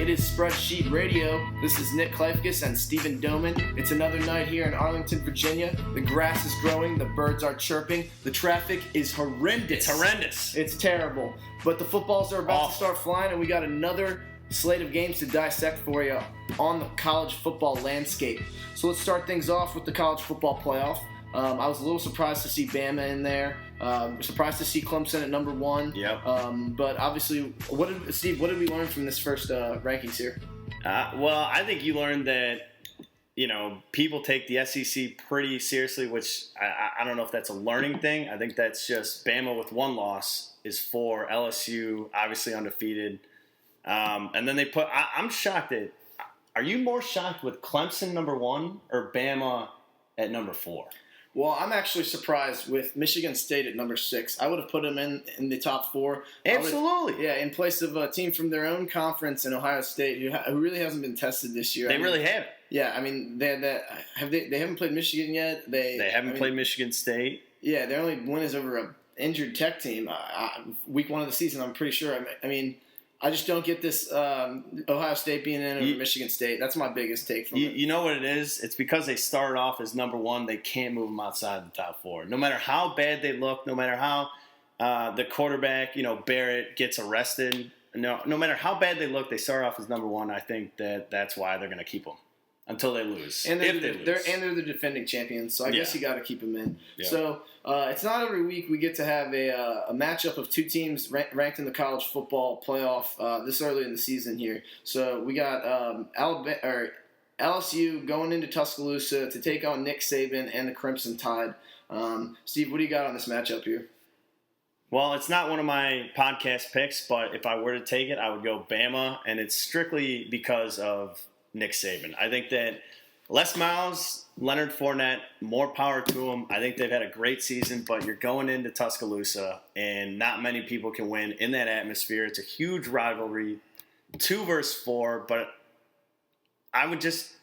it is Spreadsheet Radio. This is Nick Kleifkes and Stephen Doman. It's another night here in Arlington, Virginia. The grass is growing, the birds are chirping, the traffic is horrendous. It's horrendous. It's terrible. But the footballs are about to start flying, and we got another slate of games to dissect for you on the college football landscape. So let's start things off with the college football playoff. I was a little surprised to see Bama in there. Surprised to see Clemson at number 1. Yep. But obviously, what did we learn from this first rankings here? Well, I think you learned that, people take the SEC pretty seriously, which I don't know if that's a learning thing. I think that's just Bama with one loss is 4, LSU obviously undefeated. And then I'm shocked at, are you more shocked with Clemson number 1 or Bama at number 4? Well, I'm actually surprised with Michigan State at number 6. I would have put them in the top 4. Absolutely. In place of a team from their own conference in Ohio State who really hasn't been tested this year. They really haven't. Yeah, I mean, they haven't played Michigan yet. They haven't played Michigan State. Yeah, their only win is over an injured Tech team. Week 1 of the season, I'm pretty sure. I mean, I just don't get this Ohio State being in over Michigan State. That's my biggest take from it. You know what it is? It's because they started off as number 1. They can't move them outside the top 4. No matter how bad they look, no matter how the quarterback, Barrett, gets arrested, no matter how bad they look, they start off as number 1. I think that's why they're going to keep them until they lose. And they're the defending champions, so I guess you got to keep them in. Yeah. So it's not every week we get to have a matchup of 2 teams ranked in the college football playoff this early in the season here. So we got LSU going into Tuscaloosa to take on Nick Saban and the Crimson Tide. Steve, what do you got on this matchup here? Well, it's not one of my podcast picks, but if I were to take it, I would go Bama, and it's strictly because of Nick Saban. I think that Les Miles, Leonard Fournette, more power to them. I think they've had a great season, but you're going into Tuscaloosa, and not many people can win in that atmosphere. It's a huge rivalry, 2 versus 4, but I would just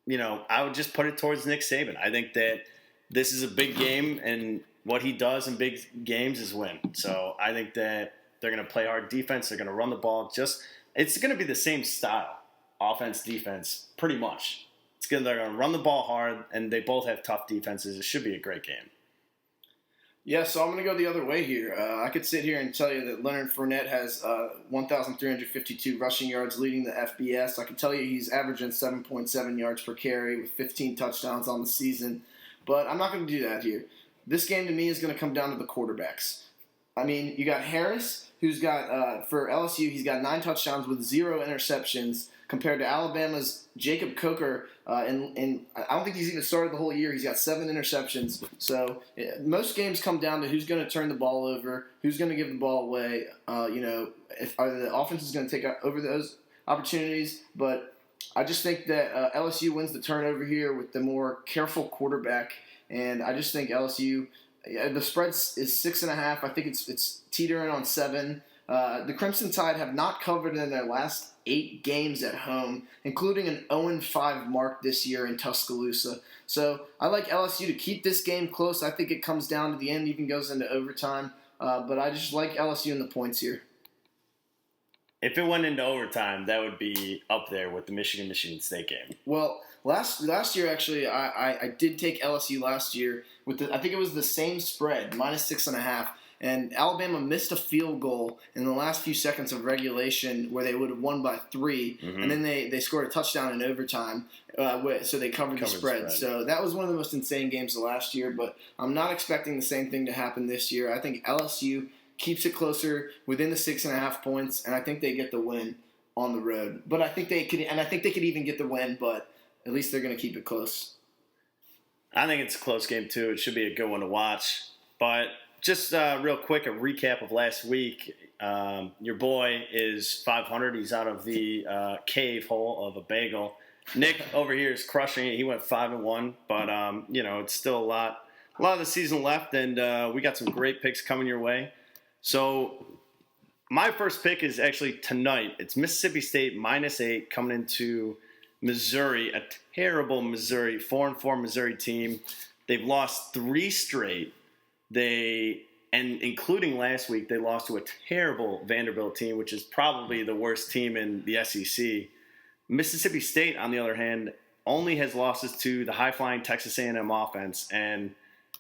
put it towards Nick Saban. I think that this is a big game, and what he does in big games is win. So I think that they're going to play hard defense. They're going to run the ball. It's going to be the same style. Offense, defense, pretty much. They're going to run the ball hard, and they both have tough defenses. It should be a great game. Yeah, so I'm going to go the other way here. I could sit here and tell you that Leonard Fournette has 1,352 rushing yards, leading the FBS. I can tell you he's averaging 7.7 yards per carry with 15 touchdowns on the season. But I'm not going to do that here. This game, to me, is going to come down to the quarterbacks. I mean, you got Harris, who's got, for LSU, he's got 9 touchdowns with 0 interceptions, compared to Alabama's Jacob Coker, and I don't think he's even started the whole year. He's got 7 interceptions. So most games come down to who's going to turn the ball over, who's going to give the ball away. If are the offense is going to take over those opportunities. But I just think that LSU wins the turnover here with the more careful quarterback, and I just think LSU. The spread is 6.5. I think it's teetering on 7. The Crimson Tide have not covered in their last 8 games at home, including an 0-5 mark this year in Tuscaloosa. So I like LSU to keep this game close. I think it comes down to the end, even goes into overtime. But I just like LSU in the points here. If it went into overtime, that would be up there with the Michigan State game. Well, last year actually, I did take LSU last year with I think it was the same spread, -6.5. And Alabama missed a field goal in the last few seconds of regulation where they would have won by 3, and then they scored a touchdown in overtime, so they covered the spread. So that was one of the most insane games of last year, but I'm not expecting the same thing to happen this year. I think LSU keeps it closer within the 6.5 points, and I think they get the win on the road. But I think they could even get the win, but at least they're going to keep it close. I think it's a close game too. It should be a good one to watch, but just real quick, a recap of last week. Your boy is 500. He's out of the cave hole of a bagel. Nick over here is crushing it. He went 5-1, but it's still a lot of the season left, and we got some great picks coming your way. So my first pick is actually tonight. It's Mississippi State -8 coming into Missouri, a terrible Missouri 4-4 Missouri team. They've lost 3 straight. They and including last week, they lost to a terrible Vanderbilt team, which is probably the worst team in the SEC. Mississippi State, on the other hand, only has losses to the high-flying Texas A&M offense and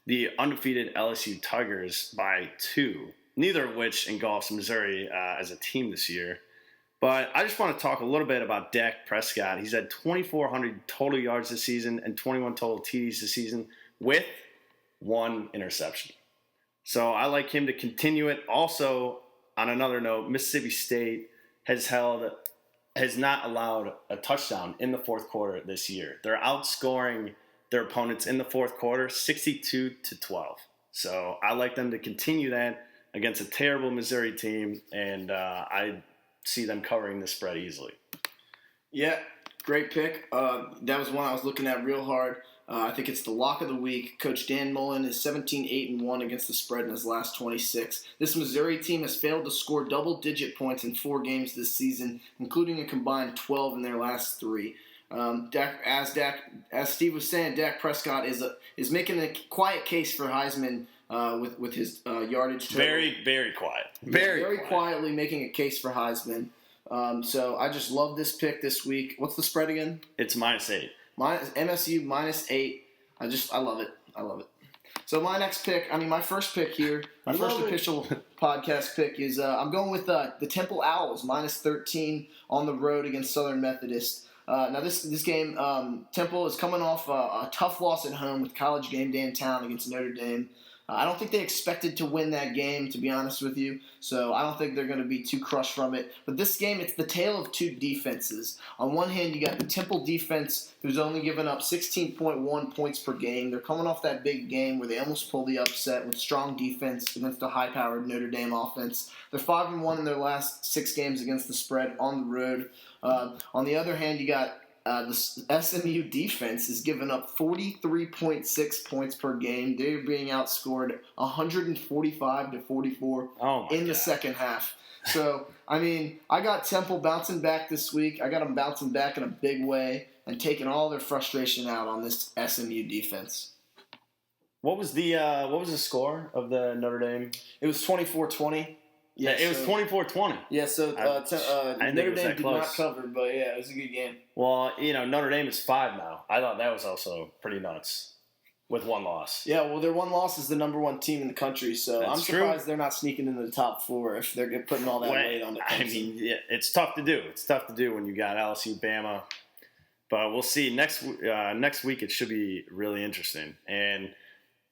the undefeated LSU Tigers by 2, neither of which engulfs Missouri as a team this year. But I just want to talk a little bit about Dak Prescott. He's had 2,400 total yards this season and 21 total TDs this season with 1 interception. So I like him to continue it. Also, on another note, Mississippi State has not allowed a touchdown in the fourth quarter this year. They're outscoring their opponents in the fourth quarter 62-12. So I like them to continue that against a terrible Missouri team, and I see them covering the spread easily. Yeah, great pick. That was one I was looking at real hard. I think it's the lock of the week. Coach Dan Mullen is 17-8-1 against the spread in his last 26. This Missouri team has failed to score double-digit points in 4 games this season, including a combined 12 in their last 3. As Steve was saying, Dak Prescott is making a quiet case for Heisman with his yardage total. Very, very quiet. Very quietly making a case for Heisman. So I just love this pick this week. What's the spread again? It's -8. MSU -8. I love it. I love it. So my next pick, my first pick here, my first official podcast pick is I'm going with the Temple Owls -13 on the road against Southern Methodist. Now this game, Temple is coming off a tough loss at home with College Game Day in town against Notre Dame. I don't think they expected to win that game, to be honest with you, so I don't think they're going to be too crushed from it. But this game, it's the tale of 2 defenses. On one hand, you got the Temple defense, who's only given up 16.1 points per game. They're coming off that big game where they almost pulled the upset with strong defense against a high-powered Notre Dame offense. They're 5-1 in their last 6 games against the spread on the road. On the other hand, you got the SMU defense is giving up 43.6 points per game. They're being outscored 145-44 in the second half. So, I got Temple bouncing back this week. I got them bouncing back in a big way and taking all their frustration out on this SMU defense. What was the score of the Notre Dame? It was 24-20. Yeah, it was 24-20. Yeah, so Notre Dame did not cover, but yeah, it was a good game. Well, Notre Dame is 5 now. I thought that was also pretty nuts with 1 loss. Yeah, well, their 1 loss is the number 1 team in the country, so I'm surprised they're not sneaking into the top 4 if they're putting all that weight on the Clemson. It's tough to do. It's tough to do when you got LSU, Bama. But we'll see. Next week it should be really interesting. And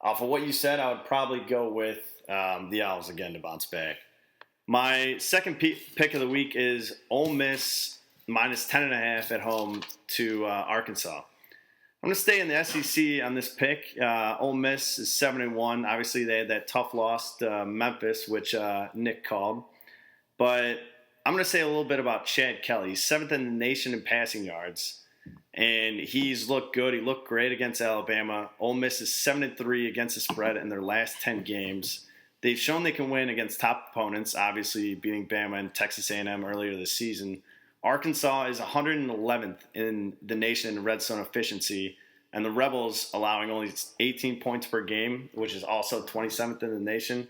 off of what you said, I would probably go with the Owls again to bounce back. My second pick of the week is Ole Miss -10.5 at home to Arkansas. I'm going to stay in the SEC on this pick. Ole Miss is 7-1. Obviously, they had that tough loss to Memphis, which Nick called. But I'm going to say a little bit about Chad Kelly. He's 7th in the nation in passing yards, and he's looked good. He looked great against Alabama. Ole Miss is 7-3 against the spread in their last 10 games. They've shown they can win against top opponents, obviously beating Bama and Texas A&M earlier this season. Arkansas is 111th in the nation in red zone efficiency, and the Rebels allowing only 18 points per game, which is also 27th in the nation.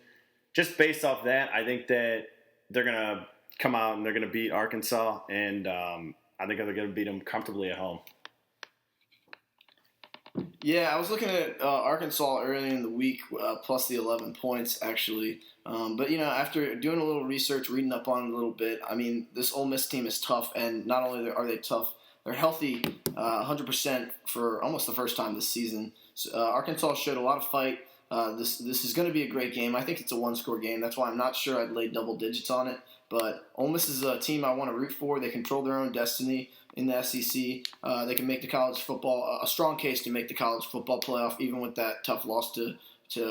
Just based off that, I think that they're going to come out and they're going to beat Arkansas, and I think they're going to beat them comfortably at home. Yeah, I was looking at Arkansas early in the week, plus the 11 points, actually. But, after doing a little research, reading up on it a little bit, this Ole Miss team is tough, and not only are they tough, they're healthy 100% for almost the first time this season. So, Arkansas showed a lot of fight. This is going to be a great game. I think it's a 1-score game. That's why I'm not sure I'd lay double digits on it. But Ole Miss is a team I want to root for. They control their own destiny in the SEC. They can make the college football a strong case to make the college football playoff, even with that tough loss to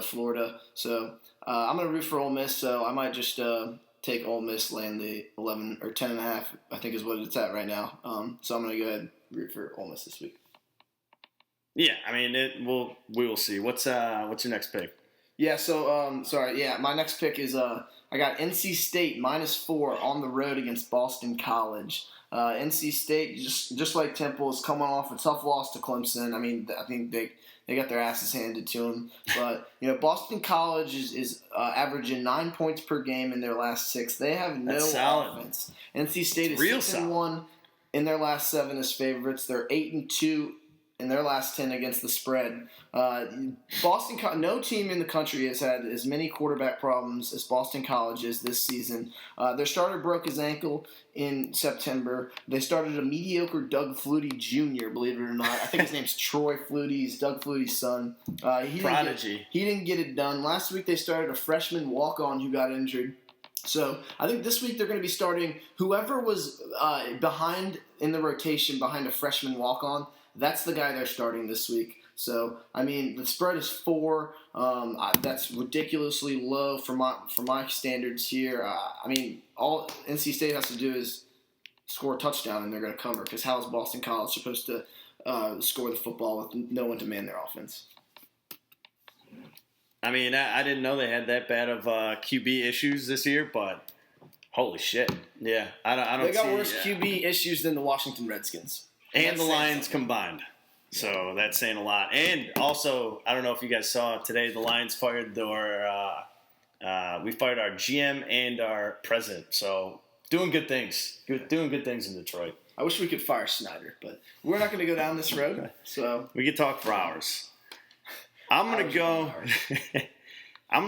Florida. So I'm going to root for Ole Miss. So I might just take Ole Miss laying the 11 or 10.5. I think is what it's at right now. So I'm going to go ahead and root for Ole Miss this week. Yeah, we will see. What's your next pick? Yeah, so sorry, yeah, my next pick is I got NC State -4 on the road against Boston College. NC State, just like Temple, is coming off a tough loss to Clemson. I mean, I think they got their asses handed to them. But Boston College is averaging 9 points per game in their last 6. They have no offense. NC State is 6-1 in their last 7 as favorites. They're 8-2 in their last 10 against the spread. No team in the country has had as many quarterback problems as Boston College is this season. Their starter broke his ankle in September. They started a mediocre Doug Flutie Jr., believe it or not. I think his name's Troy Flutie. He's Doug Flutie's son. Prodigy. He didn't get it done. Last week they started a freshman walk-on who got injured. So I think this week they're going to be starting whoever was behind in the rotation behind a freshman walk-on. That's the guy they're starting this week. So, I mean, the spread is 4. That's ridiculously low for my standards here. I mean, all NC State has to do is score a touchdown, and they're going to cover. Because how is Boston College supposed to score the football with no one to man their offense? I mean, I didn't know they had that bad of QB issues this year, but holy shit. Yeah, I don't They got worse QB issues than the Washington Redskins. And the Lions combined. So that's saying a lot. And also, I don't know if you guys saw today, the Lions fired we fired our GM and our president. So doing good things. Doing good things in Detroit. I wish we could fire Snyder, but we're not going to go down this road. So we could talk for hours. I'm gonna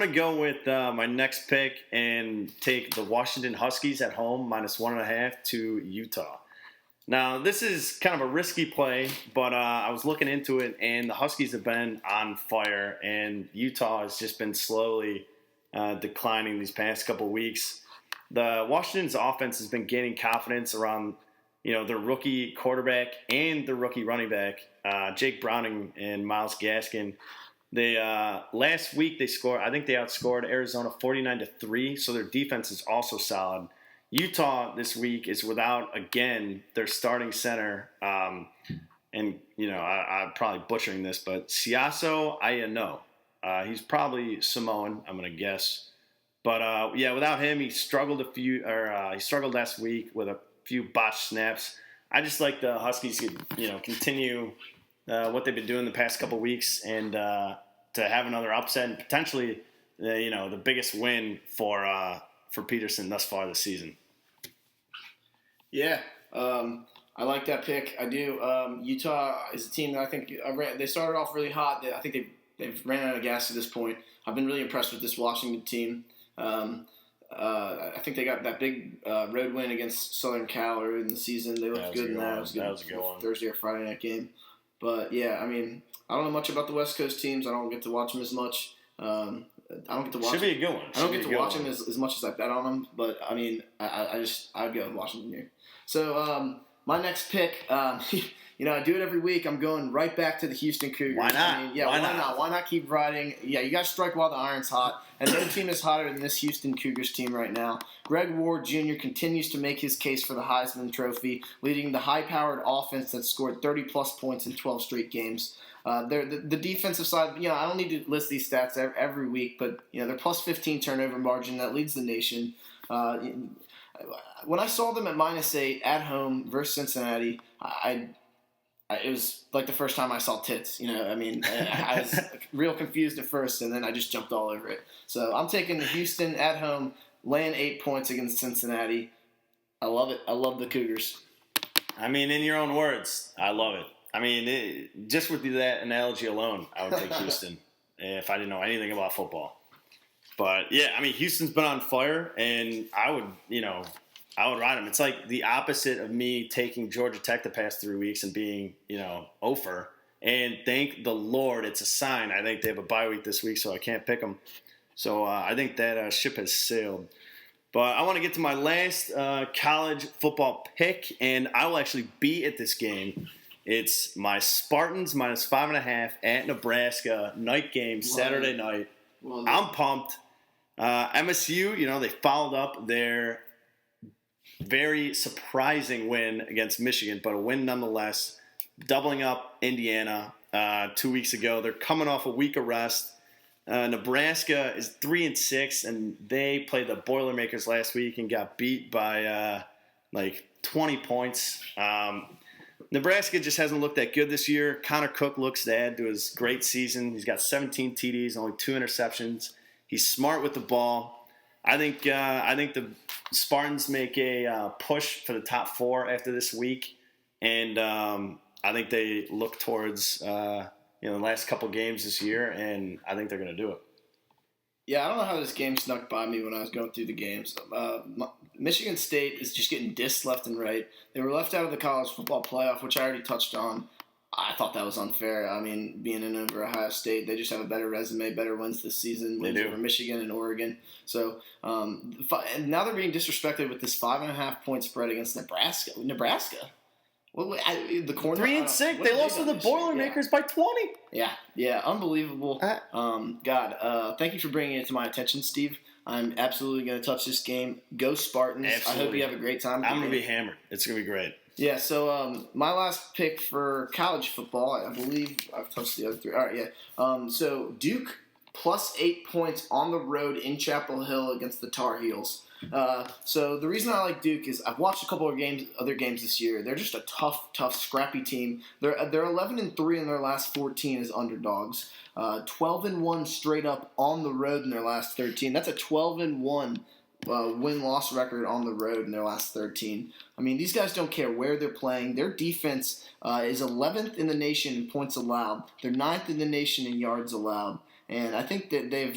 go with my next pick and take the Washington Huskies at home -1.5 to Utah. Now, this is kind of a risky play, but I was looking into it, and the Huskies have been on fire, and Utah has just been slowly declining these past couple weeks. The Washington's offense has been gaining confidence around, their rookie quarterback and the rookie running back, Jake Browning and Myles Gaskin. They last week they outscored Arizona 49-3, so their defense is also solid. Utah this week is without, again, their starting center, and, I'm probably butchering this, but Siaso Ayano. He's probably Samoan, I'm going to guess. But, without him, he struggled last week with a few botched snaps. I just like the Huskies to, continue what they've been doing the past couple weeks and to have another upset and potentially, the biggest win for Peterson thus far this season. Yeah, I like that pick. I do. Utah is a team that I think they started off really hot. I think they've ran out of gas at this point. I've been really impressed with this Washington team. I think they got that big road win against Southern Cal earlier in the season. They looked good in that. That was a good one. Thursday or Friday night game. But, yeah, I mean, I don't know much about the West Coast teams. I don't get to watch them as much. I don't get to watch. Should be a good one. I don't get to watch them as much as I bet on them, but I mean, I'd go with Washington here. So my next pick, I do it every week. I'm going right back to the Houston Cougars. Why not? I mean, why not? Why not keep riding? Yeah, you got to strike while the iron's hot. And no team is hotter than this Houston Cougars team right now. Greg Ward Jr. continues to make his case for the Heisman Trophy, leading the high-powered offense that scored 30-plus points in 12 straight games. The defensive side, I don't need to list these stats every week, but they're plus 15 turnover margin that leads the nation. When I saw them at -8 at home versus Cincinnati, it was like the first time I saw tits. I was real confused at first, and then I just jumped all over it. So I'm taking Houston at home, laying 8 points against Cincinnati. I love it. I love the Cougars. I mean, in your own words, I love it. I mean, just with that analogy alone, I would take Houston if I didn't know anything about football. But, yeah, I mean, Houston's been on fire, and I would ride them. It's like the opposite of me taking Georgia Tech the past 3 weeks and being, over. And thank the Lord, it's a sign. I think they have a bye week this week, so I can't pick them. So I think that ship has sailed. But I want to get to my last college football pick, and I will actually be at this game. It's my Spartans -5.5 at Nebraska, night game, Saturday night. I'm pumped. MSU, they followed up their very surprising win against Michigan, but a win nonetheless, doubling up Indiana 2 weeks ago. They're coming off a week of rest. Nebraska is 3-6, and they played the Boilermakers last week and got beat by like 20 points. Nebraska just hasn't looked that good this year. Connor Cook looks to add to his great season. He's got 17 TDs, only 2 interceptions. He's smart with the ball. I think the Spartans make a push for the top 4 after this week, and I think they look towards the last couple games this year, and I think they're going to do it. Yeah, I don't know how this game snuck by me when I was going through the games. Michigan State is just getting dissed left and right. They were left out of the college football playoff, which I already touched on. I thought that was unfair. I mean, being in over Ohio State, they just have a better resume, better wins this season, wins over Michigan and Oregon. So and now they're being disrespected with this 5.5-point spread against Nebraska. Well, the corner 3-6. They lost to the Boilermakers by 20. Yeah, unbelievable. Thank you for bringing it to my attention, Steve. I'm absolutely going to touch this game. Go Spartans! Absolutely. I hope you have a great time. I'm going to be hammered. It's going to be great. Yeah. So my last pick for college football, I believe I've touched the other 3. All right. Yeah. So Duke plus 8 points on the road in Chapel Hill against the Tar Heels. So the reason I like Duke is I've watched a couple of other games this year. They're just a tough, scrappy team. They're 11-3 in their last 14 as underdogs. 12-1 straight up on the road in their last 13. That's a 12-1 win-loss record on the road in their last 13. I mean, these guys don't care where they're playing. Their defense is 11th in the nation in points allowed. They're 9th in the nation in yards allowed. And I think that they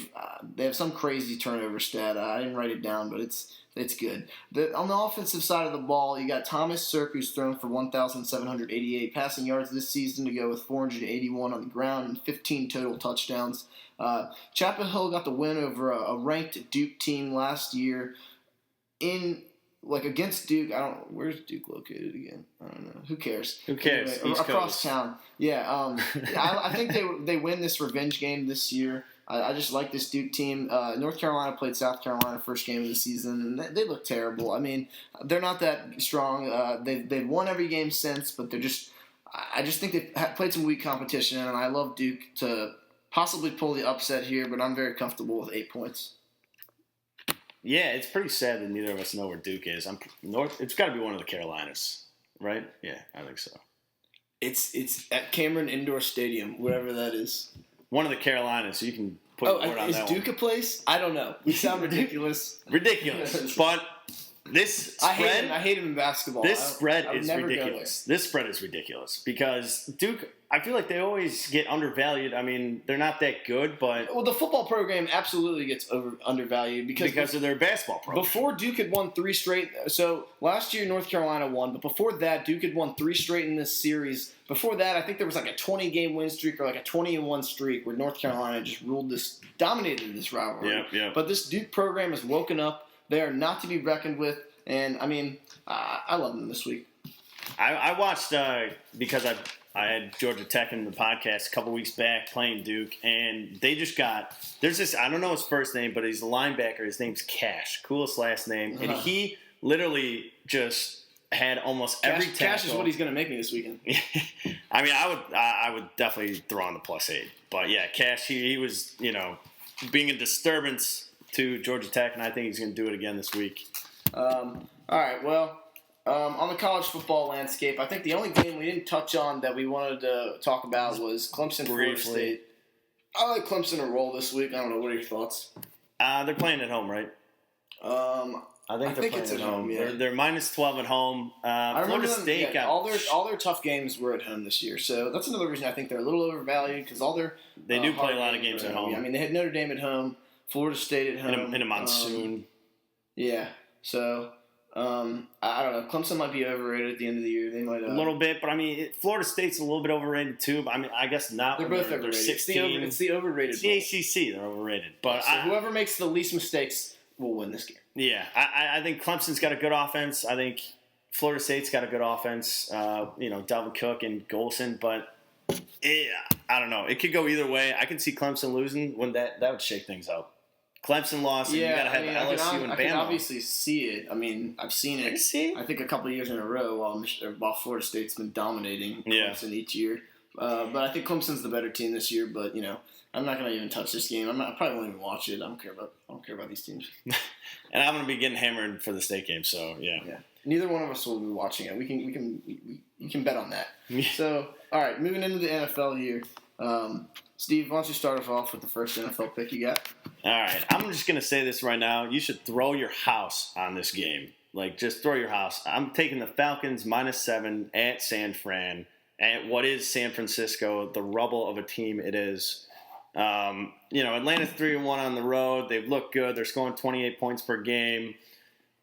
have some crazy turnover stat. I didn't write it down, but it's good. On the offensive side of the ball, you got Thomas Sirk, who's thrown for 1,788 passing yards this season to go with 481 on the ground and 15 total touchdowns. Chapel Hill got the win over a ranked Duke team last year against Duke. Where's Duke located again? I don't know. Who cares? Anyway, across town. Yeah. I think they win this revenge game this year. I just like this Duke team. North Carolina played South Carolina first game of the season, and they look terrible. I mean, they're not that strong. They've won every game since, but I just think they've played some weak competition, and I love Duke to possibly pull the upset here, but I'm very comfortable with 8 points. Yeah, it's pretty sad that neither of us know where Duke is. It's got to be one of the Carolinas, right? Yeah, I think so. It's at Cameron Indoor Stadium, wherever that is. One of the Carolinas, so you can put a word on that one. Is Duke a place? I don't know. You sound ridiculous. Ridiculous. But this spread... I hate him in basketball. This spread is ridiculous. This spread is ridiculous because Duke... I feel like they always get undervalued. I mean, they're not that good, but... Well, the football program absolutely gets undervalued because of their basketball program. Before Duke had won 3 straight... So, last year North Carolina won, but before that, Duke had won 3 straight in this series. Before that, I think there was like a 20-game win streak or like a 20-1 streak where North Carolina just dominated this rivalry. Yeah. But this Duke program has woken up. They are not to be reckoned with, and, I mean, I love them this week. I watched because I had Georgia Tech in the podcast a couple weeks back playing Duke, and they just got – there's this – I don't know his first name, but he's a linebacker. His name's Cash, coolest last name. And he literally just had almost every tackle. Cash is what he's going to make me this weekend. I mean, I would definitely throw on the +8. But, yeah, Cash, he was, being a disturbance to Georgia Tech, and I think he's going to do it again this week. All right, well – on the college football landscape, I think the only game we didn't touch on that we wanted to talk about was Clemson, Florida State. I like Clemson to roll this week. I don't know. What are your thoughts? They're playing at home, right? I think it's at home. Yeah. They're -12 at home. Florida State got all their tough games were at home this year, so that's another reason I think they're a little overvalued because they do play a lot of games at home. Yeah, I mean, they had Notre Dame at home, Florida State at home in a monsoon. So. I don't know. Clemson might be overrated at the end of the year. They might a little bit, but I mean, Florida State's a little bit overrated too. But I mean, I guess not. They're both overrated. They're 16. It's the overrated. It's the ACC. They're overrated. But whoever makes the least mistakes will win this game. Yeah, I think Clemson's got a good offense. I think Florida State's got a good offense. Dalvin Cook and Golson, but I don't know. It could go either way. I can see Clemson losing when that would shake things up. Clemson lost, and you got to have LSU and Bama. I can obviously see it. I mean, I've seen it. I think a couple of years in a row while Florida State's been dominating Clemson each year. But I think Clemson's the better team this year. But I'm not gonna even touch this game. I probably won't even watch it. I don't care about these teams. And I'm gonna be getting hammered for the state game. So yeah. Neither one of us will be watching it. You can bet on that. So all right, moving into the NFL here. Steve, why don't you start us off with the first NFL pick you got? All right, I'm just gonna say this right now. You should throw your house on this game. Like, just throw your house. I'm taking the Falcons -7 at San Fran, at what is San Francisco, the rubble of a team it is. Atlanta's 3-1 on the road. They've looked good. They're scoring 28 points per game.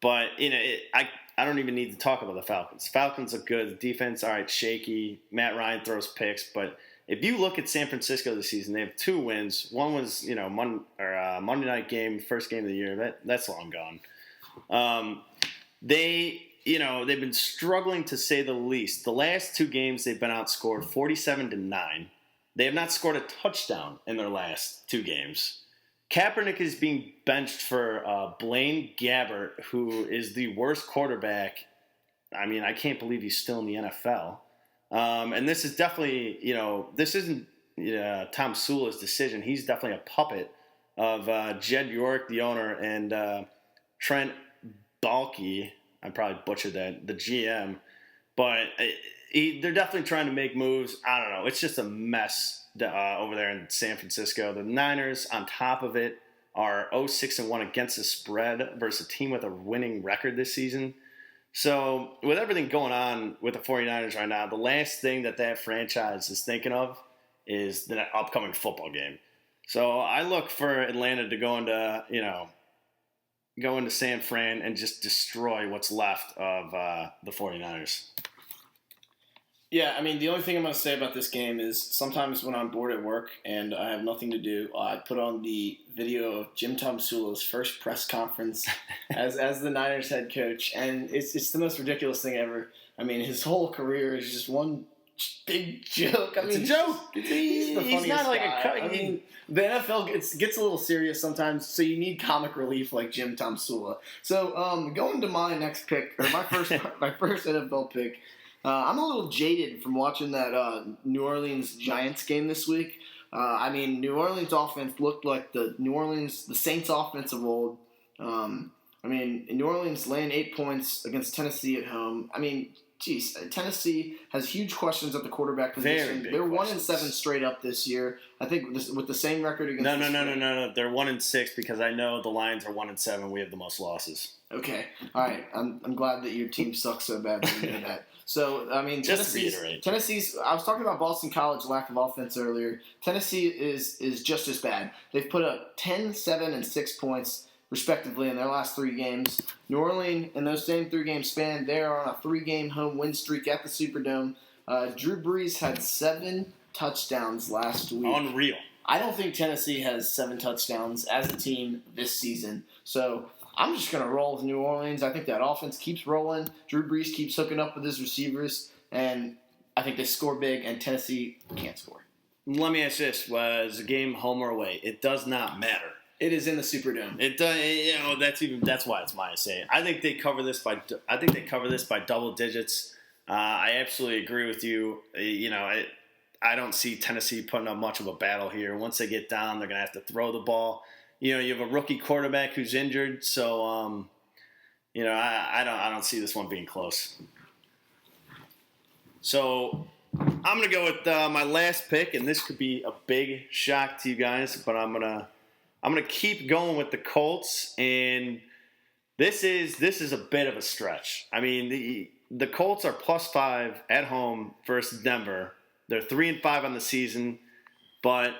But, I don't even need to talk about the Falcons. Falcons look good. The defense, all right, shaky. Matt Ryan throws picks. But if you look at San Francisco this season, they have 2 wins. One was, Monday night game, first game of the year. That's long gone. They've been struggling to say the least. The last 2 games, they've been outscored 47-9. They have not scored a touchdown in their last 2 games. Kaepernick is being benched for Blaine Gabbert, who is the worst quarterback. I mean, I can't believe he's still in the NFL. And this is definitely, this isn't Tom Sula's decision. He's definitely a puppet of Jed York, the owner, and Trent Baalke, I probably butchered that, the GM, but they're definitely trying to make moves. I don't know. It's just a mess over there in San Francisco. The Niners, on top of it, are 0-6-1 against the spread versus a team with a winning record this season. So with everything going on with the 49ers right now, the last thing that franchise is thinking of is the upcoming football game. So I look for Atlanta to go into San Fran and just destroy what's left of the 49ers. Yeah, I mean, the only thing I'm going to say about this game is sometimes when I'm bored at work and I have nothing to do, I put on the video of Jim Tomsula's first press conference as the Niners head coach, and it's the most ridiculous thing ever. I mean, his whole career is just one big joke. I mean, it's a joke. He's the funniest not like guy. I mean, the NFL gets a little serious sometimes, so you need comic relief like Jim Tomsula. So going to my next pick, or my first NFL pick. I'm a little jaded from watching that New Orleans Giants game this week. I mean, New Orleans offense looked like the Saints offense of old. I mean, New Orleans laying 8 points against Tennessee at home. I mean, geez, Tennessee has huge questions at the quarterback position. They're 1-7 straight up this year. I think with the same record against. No. They're 1-6 because I know the Lions are 1-7. We have the most losses. Okay, all right. I'm glad that your team sucks so bad that you know that. So, I mean, Tennessee's. I was talking about Boston College lack of offense earlier. Tennessee is just as bad. They've put up 10, 7, and 6 points respectively in their last 3 games. New Orleans, in those same 3-game span, they are on a 3-game home win streak at the Superdome. Drew Brees had 7 touchdowns last week. Unreal. I don't think Tennessee has 7 touchdowns as a team this season. So I'm just going to roll with New Orleans. I think that offense keeps rolling. Drew Brees keeps hooking up with his receivers. And I think they score big, and Tennessee can't score. Let me ask this. Was the game home or away? It does not matter. It is in the Superdome. It that's why it's my say. I think they cover this by double digits. I absolutely agree with you. I don't see Tennessee putting up much of a battle here. Once they get down, they're going to have to throw the ball. You have a rookie quarterback who's injured, so I don't see this one being close. So I'm going to go with my last pick, and this could be a big shock to you guys, but I'm gonna keep going with the Colts, and this is a bit of a stretch. I mean, the Colts are +5 at home versus Denver. They're 3-5 on the season, but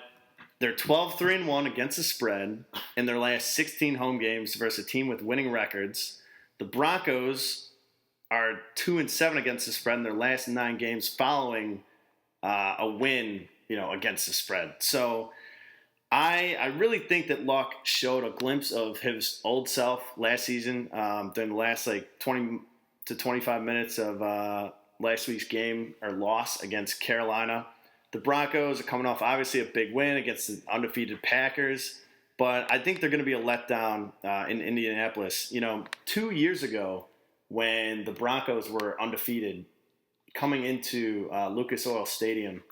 they're 12-3-1 against the spread in their last 16 home games versus a team with winning records. The Broncos are 2-7 against the spread in their last 9 games following a win, against the spread. So I really think that Luck showed a glimpse of his old self last season during the last 20 to 25 minutes of last week's game or loss against Carolina. The Broncos are coming off obviously a big win against the undefeated Packers, but I think they're going to be a letdown in Indianapolis. 2 years ago when the Broncos were undefeated, coming into Lucas Oil Stadium,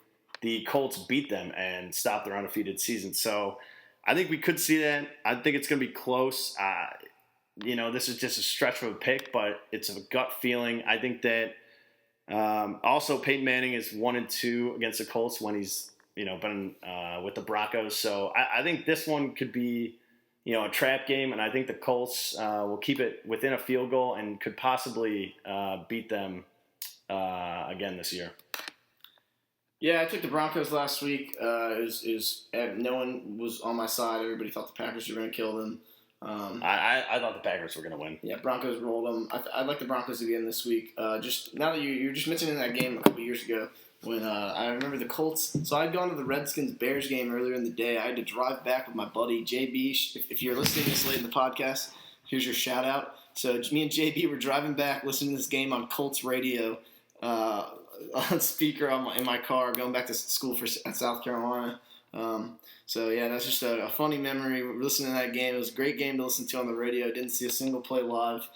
the Colts beat them and stop their undefeated season. So I think we could see that. I think it's going to be close. This is just a stretch of a pick, but it's a gut feeling. I think that also Peyton Manning is 1-2 against the Colts when he's been with the Broncos. So I think this one could be a trap game, and I think the Colts will keep it within a field goal and could possibly beat them again this year. Yeah, I took the Broncos last week. No one was on my side. Everybody thought the Packers were going to kill them. I thought the Packers were going to win. Yeah, Broncos rolled them. I like the Broncos again this week. Just now that you're just mentioning that game a couple years ago when I remember the Colts. So I'd gone to the Redskins-Bears game earlier in the day. I had to drive back with my buddy JB. If you're listening this late in the podcast, here's your shout out. So me and JB were driving back, listening to this game on Colts radio. On speaker in my car going back to school at South Carolina. So yeah, that's just a funny memory. We were listening to that game. It was a great game to listen to on the radio. Didn't see a single play live.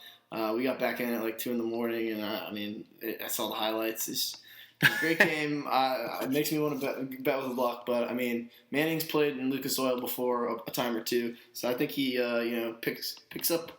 We got back in at like 2 a.m, and I saw the highlights. It's a great game. It makes me want to bet with luck, but I mean, Manning's played in Lucas Oil before a time or two, so I think he picks up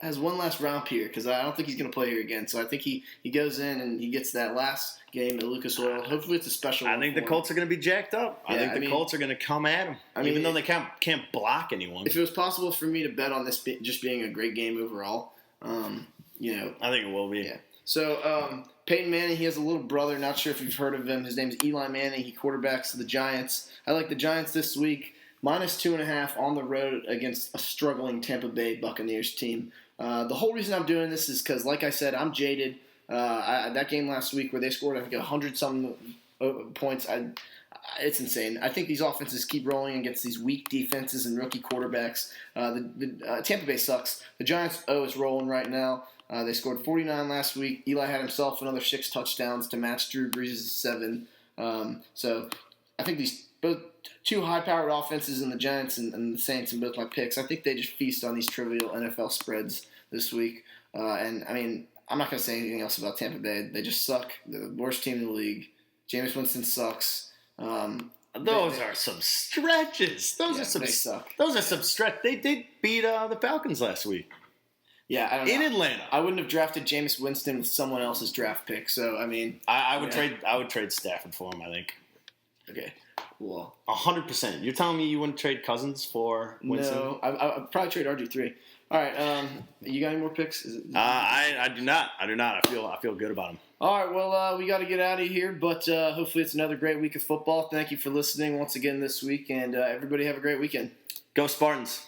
has one last romp here because I don't think he's going to play here again. So I think he goes in and he gets that last game at Lucas Oil. Hopefully it's a special one. I think the Colts are going to be jacked up. I think the Colts are going to come at him, even though they can't block anyone. If it was possible for me to bet on this just being a great game overall, I think it will be. Yeah. So Peyton Manning, he has a little brother. Not sure if you've heard of him. His name is Eli Manning. He quarterbacks the Giants. I like the Giants this week. -2.5 on the road against a struggling Tampa Bay Buccaneers team. The whole reason I'm doing this is because, like I said, I'm jaded. That game last week where they scored, I think, 100-something points, it's insane. I think these offenses keep rolling against these weak defenses and rookie quarterbacks. Tampa Bay sucks. The Giants' is rolling right now. They scored 49 last week. Eli had himself another 6 touchdowns to match Drew Brees' 7. So I think these both two high-powered offenses in the Giants and the Saints in both my picks, I think they just feast on these trivial NFL spreads this week. And, I mean, I'm not going to say anything else about Tampa Bay. They just suck. They're the worst team in the league. Jameis Winston sucks. Those are some stretches. Those are some stretches. They did beat the Falcons last week. Yeah, I don't know. In Atlanta. I wouldn't have drafted Jameis Winston with someone else's draft pick. So, I mean. I would trade Stafford for him, I think. Okay. Cool. 100%. You're telling me you wouldn't trade Cousins for Winston? No, I'd probably trade RG3. All right, you got any more picks? I do not. I feel good about them. All right, well, we got to get out of here, but hopefully it's another great week of football. Thank you for listening once again this week, and everybody have a great weekend. Go Spartans.